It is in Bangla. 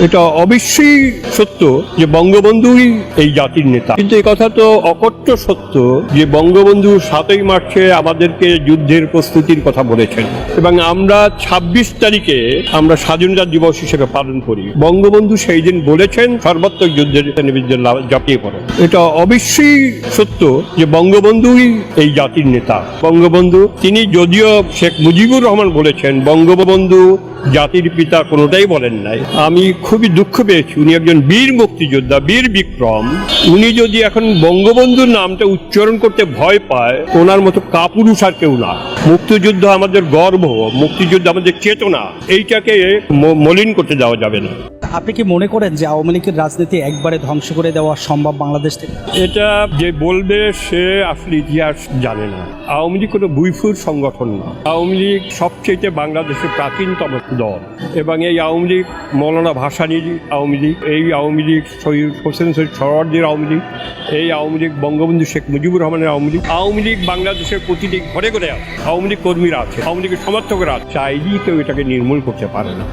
এটা অবশ্যই সত্য যে বঙ্গবন্ধুই এই জাতির নেতা, কিন্তু এই কথা তো অকট্য সত্য যে বঙ্গবন্ধু 7ই মার্চে আমাদেরকে যুদ্ধের প্রস্তুতির কথা বলেছেন এবং আমরা 26 তারিখে আমরা স্বাধীনতা দিবস হিসেবে পালন করি। বঙ্গবন্ধু সেই দিন বলেছেন সর্বাত্মক যুদ্ধের বিরুদ্ধে ঝাঁপিয়ে পড়ো। এটা অবশ্যই সত্য যে বঙ্গবন্ধুই এই জাতির নেতা। বঙ্গবন্ধু তিনি যদিও শেখ মুজিবুর রহমান বলেছেন, বঙ্গবন্ধু জাতির পিতা কোনোটাই বলেন নাই। আমি খুবই দুঃখ পেয়েছি, উনি একজন বীর মুক্তিযোদ্ধা, বীর বিক্রম। উনি যদি এখন বঙ্গবন্ধুর নামটা উচ্চারণ করতে ভয় পায়, ওনার মতো কাপুরুষ আর কেউ না। মুক্তিযুদ্ধ আমাদের গর্ব, মুক্তিযুদ্ধ আমাদের চেতনা, এইটাকে মলিন করতে দেওয়া যাবে না। আপনি কি মনে করেন যে আওয়ামী লীগের রাজনীতি একবারে ধ্বংস করে দেওয়া সম্ভব বাংলাদেশ থেকে? এটা যে বলবে সে আসলে ইতিহাস জানে না। আওয়ামী লীগ কোনো বুইফুর সংগঠন না। আওয়ামী লীগ সবচেয়ে বাংলাদেশের প্রাচীনতম দল এবং এই আওয়ামী লীগ মৌলানা ভাসানীর আওয়ামী লীগ, এই আওয়ামী লীগ শহীদ হোসেন শহীদ সরওয়ার্দীর আওয়ামী লীগ, এই আওয়ামী লীগ বঙ্গবন্ধু শেখ মুজিবুর রহমানের আওয়ামী লীগ। আওয়ামী লীগ বাংলাদেশের প্রতিটি ঘরে ঘরে আছে, আওয়ামী লীগ কর্মীরা আছে, আওয়ামী লীগের সমর্থকরা আছে। চাইলেই কেউ এটাকে নির্মূল করতে পারে না।